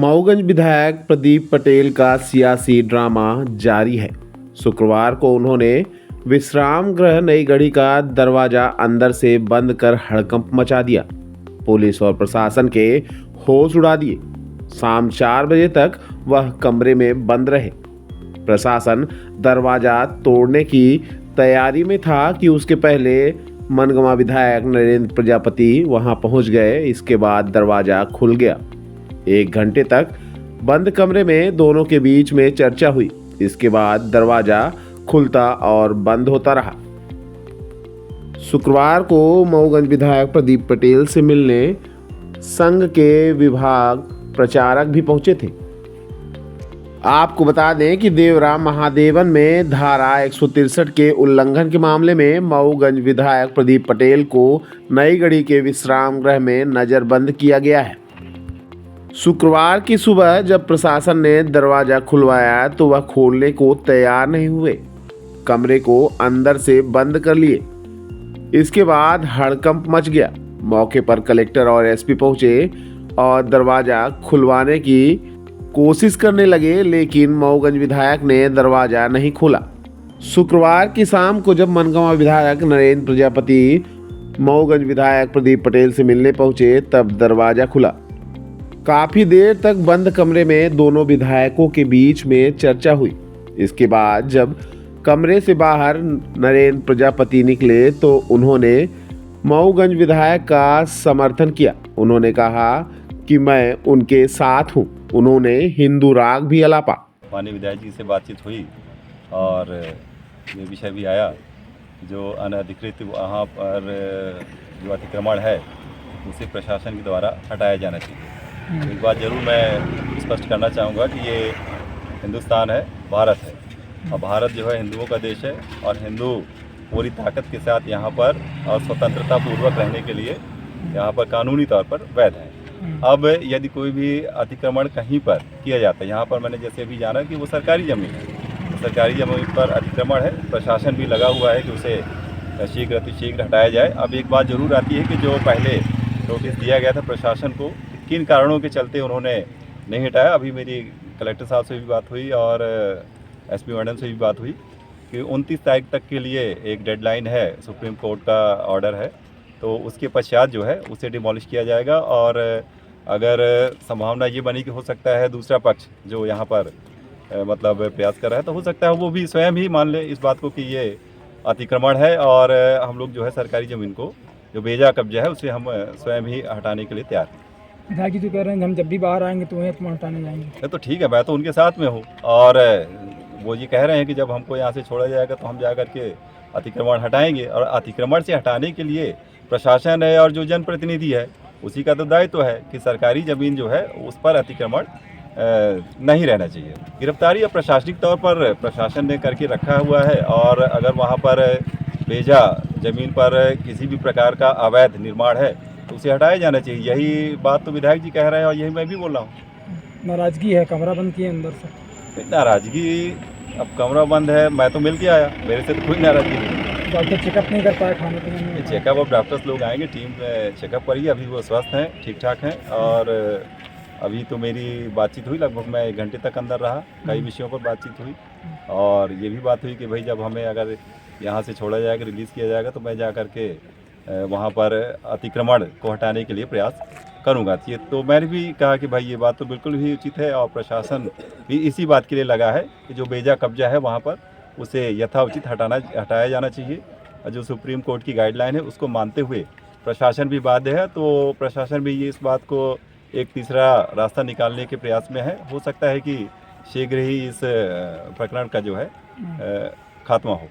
मऊगंज विधायक प्रदीप पटेल का सियासी ड्रामा जारी है। शुक्रवार को उन्होंने विश्राम गृह नई गढ़ी का दरवाजा अंदर से बंद कर हड़कंप मचा दिया। पुलिस और प्रशासन के होश उड़ा दिए। शाम 4 बजे तक वह कमरे में बंद रहे। प्रशासन दरवाजा तोड़ने की तैयारी में था कि उसके पहले मनगवा विधायक नरेंद्र प्रजापति वहां पहुंच गए। इसके बाद दरवाजा खुल गया। 1 घंटे तक बंद कमरे में दोनों के बीच में चर्चा हुई। इसके बाद दरवाजा खुलता और बंद होता रहा। शुक्रवार को मऊगंज विधायक प्रदीप पटेल से मिलने संघ के विभाग प्रचारक भी पहुंचे थे। आपको बता दें कि देवराम महादेवन में धारा 163 के उल्लंघन के मामले में मऊगंज विधायक प्रदीप पटेल को नई गढ़ी के विश्राम गृह में नजरबंद किया गया है। शुक्रवार की सुबह जब प्रशासन ने दरवाजा खुलवाया तो वह खोलने को तैयार नहीं हुए। कमरे को अंदर से बंद कर लिए। इसके बाद हड़कंप मच गया। मौके पर कलेक्टर और एसपी पहुंचे और दरवाजा खुलवाने की कोशिश करने लगे, लेकिन मऊगंज विधायक ने दरवाजा नहीं खोला। शुक्रवार की शाम को जब मनगवा विधायक नरेंद्र प्रजापति मऊगंज विधायक प्रदीप पटेल से मिलने पहुंचे तब दरवाजा खुला। काफी देर तक बंद कमरे में दोनों विधायकों के बीच में चर्चा हुई। इसके बाद जब कमरे से बाहर नरेंद्र प्रजापति निकले तो उन्होंने मऊगंज विधायक का समर्थन किया। उन्होंने कहा कि मैं उनके साथ हूं। उन्होंने हिंदू राग भी अलापा। माननीय विधायक जी से बातचीत हुई और ये विषय भी आया जो अनधिकृत वहाँ पर जो अतिक्रमण है उसे प्रशासन के द्वारा हटाया जाना चाहिए। एक बात जरूर मैं स्पष्ट करना चाहूँगा कि ये हिंदुस्तान है, भारत है और भारत जो है हिंदुओं का देश है और हिंदू पूरी ताकत के साथ यहाँ पर और स्वतंत्रता पूर्वक रहने के लिए यहाँ पर कानूनी तौर पर वैध है। अब यदि कोई भी अतिक्रमण कहीं पर किया जाता है, यहाँ पर मैंने जैसे भी जाना कि वो सरकारी ज़मीन है, तो सरकारी ज़मीन पर अतिक्रमण है, प्रशासन भी लगा हुआ है कि उसे शीघ्र अतिशीघ्र हटाया जाए। अब एक बात जरूर आती है कि जो पहले नोटिस दिया गया था प्रशासन को, किन कारणों के चलते उन्होंने नहीं हटाया। अभी मेरी कलेक्टर साहब से भी बात हुई और एसपी मैडम से भी बात हुई कि 29 तारीख तक के लिए एक डेडलाइन है, सुप्रीम कोर्ट का ऑर्डर है, तो उसके पश्चात जो है उसे डिमोलिश किया जाएगा। और अगर संभावना ये बनी कि हो सकता है दूसरा पक्ष जो यहाँ पर मतलब प्रयास कर रहा है, तो हो सकता है वो भी स्वयं ही मान ले इस बात को कि ये अतिक्रमण है और हम लोग जो है सरकारी ज़मीन को जो बेजा कब्जा है उसे हम स्वयं ही हटाने के लिए तैयार हैं। विधायक जी तो कह रहे हैं कि हम जब भी बाहर आएंगे तो वहीं तुम हटाने जाएंगे। तो ठीक है, मैं तो उनके साथ में हूँ और वो ये कह रहे हैं कि जब हमको यहाँ से छोड़ा जाएगा तो हम जा कर के अतिक्रमण हटाएंगे। और अतिक्रमण से हटाने के लिए प्रशासन है और जो जनप्रतिनिधि है उसी का तो दायित्व है कि सरकारी ज़मीन जो है उस पर अतिक्रमण नहीं रहना चाहिए। गिरफ्तारी अब प्रशासनिक तौर पर प्रशासन ने करके रखा हुआ है और अगर वहाँ पर बेजा ज़मीन पर किसी भी प्रकार का अवैध निर्माण है तो उसे हटाया जाना चाहिए। यही बात तो विधायक जी कह रहे हैं और यही मैं भी बोल रहा हूँ। नाराजगी है, कमरा बंद किए अंदर से। नाराजगी, अब कमरा बंद है, मैं तो मिल के आया, मेरे से तो कोई नाराजगी नहीं। डॉक्टर चेकअप नहीं कर पाए खाने पीने में? चेकअप अब डॉक्टर्स लोग आएंगे, टीम चेकअप करिए। अभी वो स्वस्थ हैं, ठीक ठाक हैं और अभी तो मेरी बातचीत हुई, लगभग मैं 1 घंटे तक अंदर रहा। कई विषयों पर बातचीत हुई और ये भी बात हुई कि भाई जब हमें अगर यहाँ से छोड़ा जाएगा, रिलीज़ किया जाएगा तो मैं जा कर के वहाँ पर अतिक्रमण को हटाने के लिए प्रयास करूँगा। तो मैंने भी कहा कि भाई ये बात तो बिल्कुल ही उचित है और प्रशासन भी इसी बात के लिए लगा है कि जो बेजा कब्जा है वहाँ पर उसे यथाउचित हटाया जाना चाहिए। जो सुप्रीम कोर्ट की गाइडलाइन है उसको मानते हुए प्रशासन भी बाध्य है, तो प्रशासन भी ये इस बात को एक तीसरा रास्ता निकालने के प्रयास में है। हो सकता है कि शीघ्र ही इस प्रकरण का जो है खात्मा हो।